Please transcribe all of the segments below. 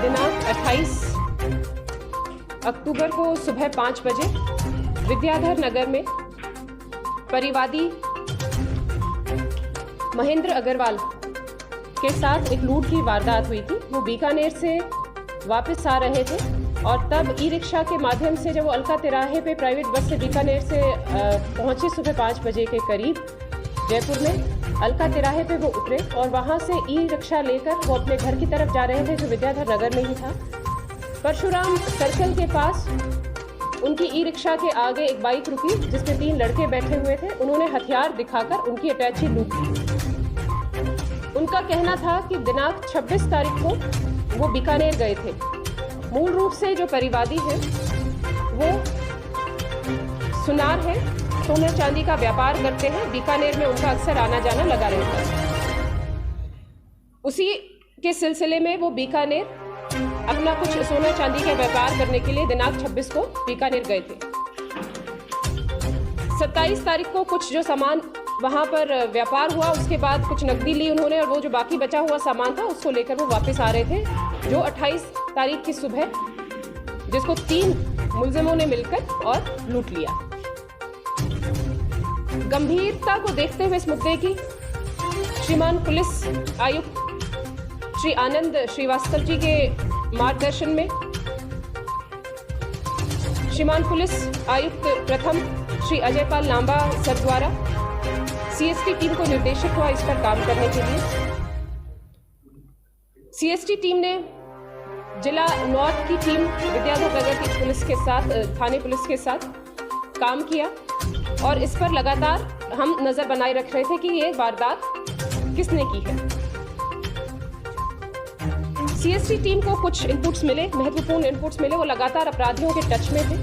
दिनांक 28 अक्टूबर को सुबह 5 बजे विद्याधर नगर में परिवादी महेंद्र अग्रवाल के साथ एक लूट की वारदात हुई थी। वो बीकानेर से वापस आ रहे थे और तब ई रिक्शा के माध्यम से जब वो अलका तिराहे पे प्राइवेट बस से बीकानेर से पहुंचे सुबह 5 बजे के करीब जयपुर में, अलका तिराहे पे वो उतरे और वहां से ई रिक्शा लेकर वो अपने घर की तरफ जा रहे थे जो विद्याधर नगर में ही था। परशुराम सर्कल के पास उनकी ई रिक्शा के आगे एक बाइक रुकी जिसमें 3 लड़के बैठे हुए थे। उन्होंने हथियार दिखाकर उनकी अटैची लूट ली। उनका कहना था कि दिनांक 26 तारीख को वो बीकानेर गए थे। मूल रूप से जो परिवादी है वो सुनार है, सोना चांदी का व्यापार करते हैं। बीकानेर में उनका अक्सर आना जाना लगा रहता है। उसी के सिलसिले में वो बीकानेर अपना कुछ सोना चांदी का व्यापार करने के लिए दिनांक 26 को बीकानेर गए थे। 27 तारीख को कुछ जो सामान वहां पर व्यापार हुआ, उसके बाद कुछ नकदी ली उन्होंने और वो जो बाकी बचा हुआ सामान था उसको लेकर वो वापस आ रहे थे, जो 28 तारीख की सुबह जिसको 3 मुलजिमों ने मिलकर और लूट लिया। गंभीरता को देखते हुए इस मुद्दे की श्रीमान पुलिस आयुक्त श्री आनंद श्रीवास्तव जी के मार्गदर्शन में श्रीमान पुलिस आयुक्त प्रथम श्री अजय पाल लांबा सर द्वारा सीएसटी टीम को निर्देशित हुआ इस पर काम करने के लिए। सीएसटी टीम ने जिला नॉर्थ की टीम विद्याधर नगर की पुलिस के साथ, थाने पुलिस के साथ काम किया और इस पर लगातार हम नजर बनाए रख रहे थे कि ये वारदात किसने की है। सीएसटी टीम को कुछ इनपुट्स मिले, महत्वपूर्ण इनपुट्स मिले। वो लगातार अपराधियों के टच में थे।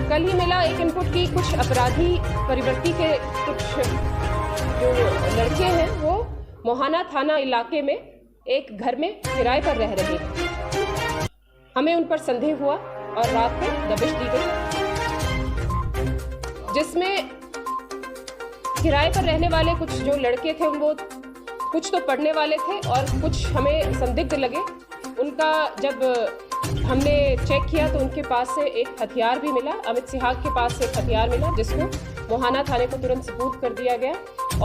कल ही मिला एक इनपुट की कुछ अपराधी परिवर्ती के कुछ जो लड़के हैं वो मोहाना थाना इलाके में एक घर में किराए पर रह रहे हैं। हमें उन पर संदेह हुआ और रात को दबिश दी गई, जिसमें किराए पर रहने वाले कुछ जो लड़के थे वो कुछ तो पढ़ने वाले थे और कुछ हमें संदिग्ध लगे। उनका जब हमने चेक किया तो उनके पास से एक हथियार भी मिला। अमित सिहाग के पास से एक हथियार मिला जिसको मोहाना थाने को तुरंत सुपुर्द कर दिया गया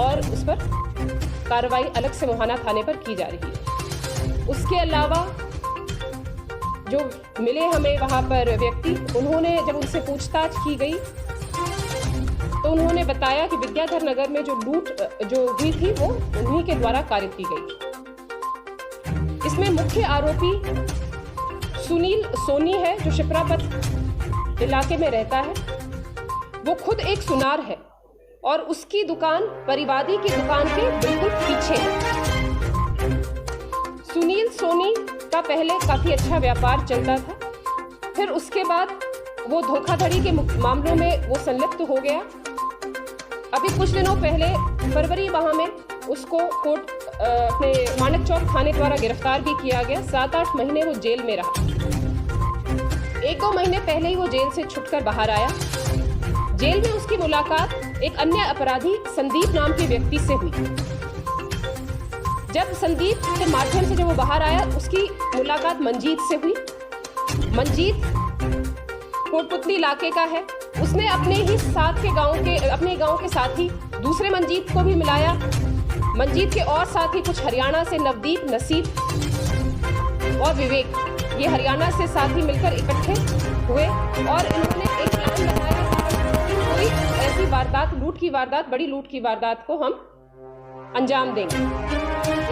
और उस पर कार्रवाई अलग से मोहाना थाने पर की जा रही है। उसके अलावा जो मिले हमें वहाँ पर व्यक्ति, उन्होंने जब उनसे पूछताछ की गई तो उन्होंने बताया कि विद्याधर नगर में जो लूट जो हुई थी वो उन्हीं के द्वारा कारित की गई। इसमें मुख्य आरोपी सुनील सोनी है जो शिप्रापत इलाके में रहता है। वो खुद एक सुनार है और उसकी दुकान परिवादी की दुकान के बिल्कुल पीछे है। सुनील सोनी का पहले काफी अच्छा व्यापार चलता था, फिर उसके बाद वो धोखाधड़ी के मामलों में वो संलिप्त हो गया। अभी कुछ दिनों पहले फरवरी माह में उसको कोर्ट अपने मानक चौक थाने द्वारा गिरफ्तार भी किया गया। 7-8 महीने वो जेल में रहा। 1-2 महीने पहले ही वो जेल से छुटकर बाहर आया। जेल में उसकी मुलाकात एक अन्य अपराधी संदीप नाम के व्यक्ति से हुई। जब संदीप के माध्यम से जब वो बाहर आया, उसकी मुलाकात मंजीत से हुई। मंजीत कोटपुतली इलाके का है। उसने अपने ही साथ के अपने गांव के साथी दूसरे मंजीत को भी मिलाया। मंजीत के और साथी कुछ हरियाणा से नवदीप, नसीब और विवेक, ये हरियाणा से साथी मिलकर इकट्ठे हुए और इन्होंने एक प्लान बनाया कि कोई ऐसी वारदात, बड़ी लूट की वारदात को हम अंजाम देंगे।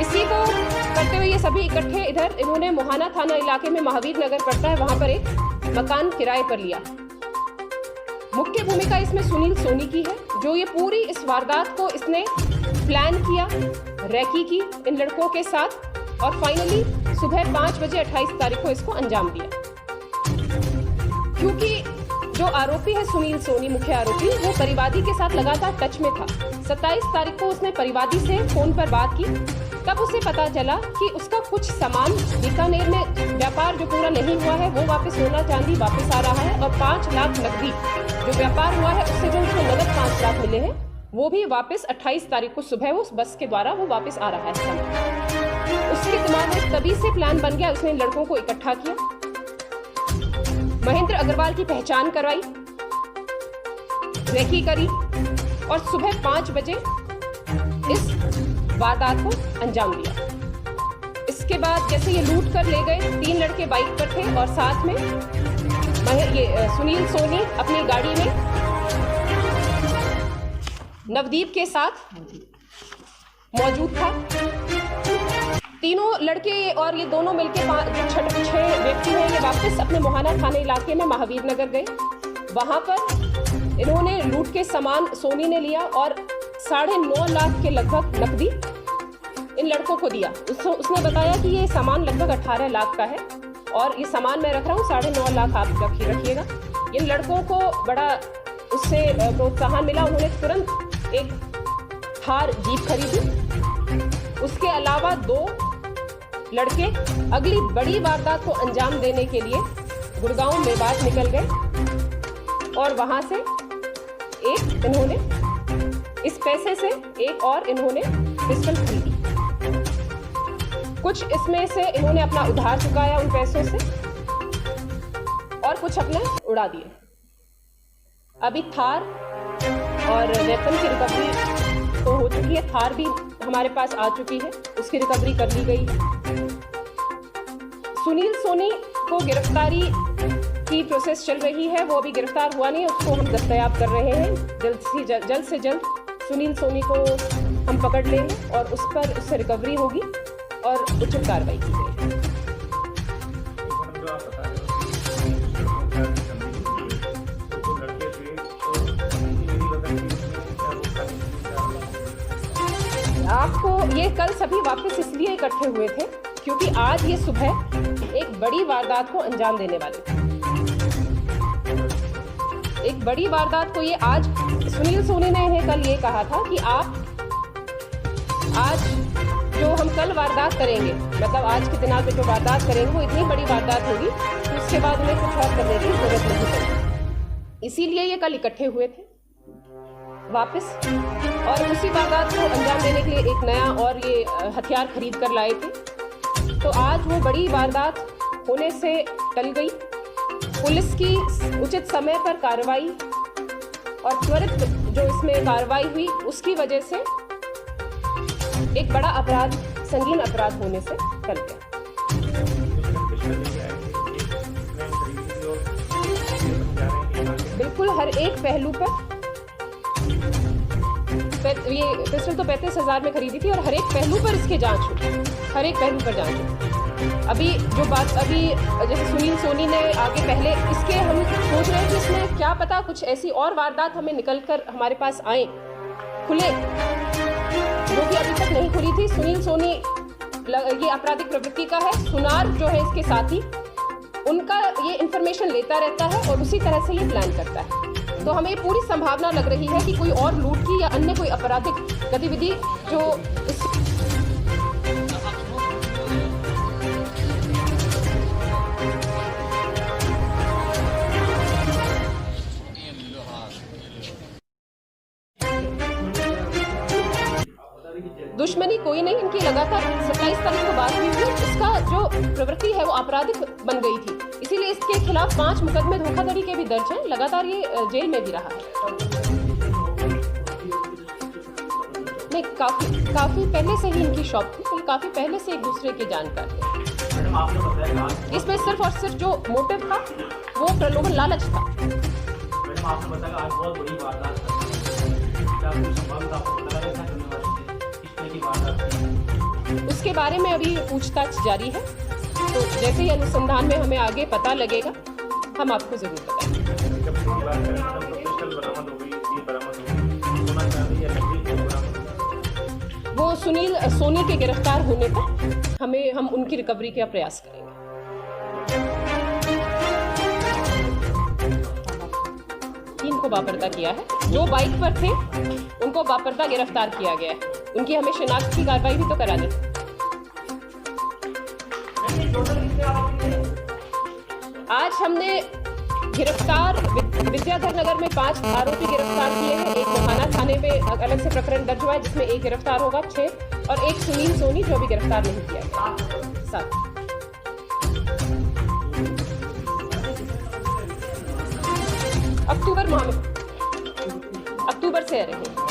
इसी को करते हुए ये सभी इकट्ठे इधर इन्होंने मोहाना थाना इलाके में महावीर नगर पड़ता है, वहां पर एक मकान किराए पर लिया। मुख्य भूमिका इसमें सुनील सोनी की है, जो ये पूरी इस वारदात को इसने प्लान किया, रैकी की इन लड़कों के साथ और फाइनली सुबह 5 बजे 28 तारीख को इसको अंजाम दिया। क्योंकि जो आरोपी है सुनील सोनी, मुख्य आरोपी, वो परिवादी के साथ लगातार टच में था। 27 तारीख को उसने परिवादी से फोन पर बात की, तब उसे पता चला कि उसका कुछ सामान बीकानेर में व्यापार जो पूरा नहीं हुआ है वो वापस, सोना चांदी वापस आ रहा है और 5 लाख नकदी जो व्यापार हुआ है उससे जो उसको नगद 5 लाख मिले हैं वो भी वापस 28 तारीख को सुबह उस बस के द्वारा वो वापस आ रहा है। उसके दिमाग में तभी से प्लान बन गया, उसने लड़कों को इकट्ठा किया, महेंद्र अग्रवाल की पहचान करवाई, रेकी करी और सुबह 5 बजे इस वारदात को अंजाम दिया। इसके बाद जैसे ये लूट कर ले गए, 3 लड़के बाइक पर थे और साथ में सुनील सोनी अपनी गाड़ी में नवदीप के साथ मौजूद था। तीनों लड़के और ये दोनों मिलके 6 व्यक्ति हैं, ये वापस अपने मोहाना थाने इलाके में महावीर नगर गए। वहां पर इन्होंने लूट के सामान सोनी ने लिया और 9.5 लाख के लगभग नकदी इन लड़कों को दिया। उसने बताया कि ये सामान लगभग 18 लाख का है और ये सामान मैं रख रहा हूँ, 9.5 लाख आप रखिएगा। इन लड़कों को बड़ा उससे प्रोत्साहन मिला, उन्होंने तुरंत एक थार जीप खरीदी। उसके अलावा 2 लड़के अगली बड़ी वारदात को अंजाम देने के लिए गुड़गांव मेवात निकल गए और वहां से एक इन्होंने इस पैसे से एक और इन्होंने पिस्टल खरीदी। कुछ इसमें से इन्होंने अपना उधार चुकाया उन पैसों से और कुछ अपने उड़ा दिए। अभी थार और वेपन की रिकवरी तो हो चुकी है, थार भी हमारे पास आ चुकी है, उसकी रिकवरी कर ली गई। सुनील सोनी को गिरफ्तारी की प्रोसेस चल रही है, वो अभी गिरफ्तार हुआ नहीं है, उसको हम दस्तयाब कर रहे हैं। जल्द से जल्द सुनील सोनी को हम पकड़ लेंगे और उस पर उससे रिकवरी होगी और उचित कार्रवाई की जाएगी। आपको ये कल सभी वापस इसलिए इकट्ठे हुए थे क्योंकि आज ये सुबह एक बड़ी वारदात को अंजाम देने वाले थे। एक बड़ी वारदात को ये आज सुनील सोनी ने इन्हें कल ये कहा था कि आप आज जो हम कल वारदात करेंगे, मतलब आज के दिनांक पे जो वारदात करेंगे वो इतनी बड़ी वारदात होगी कि उसके बाद उन्हें कुछ और करने की जरूरत नहीं पड़ेगी। इसीलिए ये कल इकट्ठे हुए थे वापस और उसी वारदात को अंजाम देने के लिए एक नया और ये हथियार खरीद कर लाए थे। तो आज वो बड़ी वारदात होने से टल गई। पुलिस की उचित समय पर कार्रवाई और त्वरित जो इसमें कार्रवाई हुई उसकी वजह से एक बड़ा अपराध, संगीन अपराध होने से टल गया। बिल्कुल हर एक पहलू पर ये पिस्टल तो 35,000 में खरीदी थी और हर एक पहलू पर इसके जांच हुई, हर एक पहलू पर जांच हुई। अभी जो बात अभी जैसे सुनील सोनी ने आगे पहले इसके हम सोच रहे हैं कि इसमें क्या पता कुछ ऐसी और वारदात हमें निकल कर हमारे पास आए खुले, जो कि अभी तक नहीं खुली थी। सुनील सोनी ये आपराधिक प्रवृत्ति का है, सुनार जो है इसके साथी, उनका ये इंफॉर्मेशन लेता रहता है और उसी तरह से ये प्लान करता है। तो हमें पूरी संभावना लग रही है कि कोई और लूट की या अन्य कोई आपराधिक गतिविधि जो दुश्मनी कोई नहीं, इनकी लगातार 27 तारीख को बात हुई थी, इसका जो प्रवृत्ति है वो आपराधिक बन गई थी, इसीलिए इसके खिलाफ 5 मुकदमे धोखाधड़ी के भी दर्ज हैं। लगातार ये जेल में भी रहा है। नहीं, काफी पहले से ही इनकी शॉप थी, तो काफी पहले से एक दूसरे के जानकार थे। इसमें सिर्फ और सिर्फ जो मोटिव था वो प्रलोभन, लालच था। उसके बारे में अभी पूछताछ जारी है, तो जैसे ही अनुसंधान में हमें आगे पता लगेगा हम आपको जरूर बताएंगे। वो सुनील सोनी के गिरफ्तार होने तक हम उनकी रिकवरी का प्रयास करेंगे। को बापर्दा किया है, जो बाइक पर थे उनको बापर्दा गिरफ्तार किया गया है। उनकी हमें शिनाख्त की कार्रवाई भी तो करानी। आज हमने गिरफ्तार विद्याधर नगर में 5 आरोपी गिरफ्तार किए हैं। एक मोहाना थाने में अलग से प्रकरण दर्ज हुआ है जिसमें एक गिरफ्तार होगा, 6 और एक सुनील सोनी जो अभी गिरफ्तार नहीं किया गया। 7 अक्टूबर माह में, अक्टूबर से आ रहे हैं।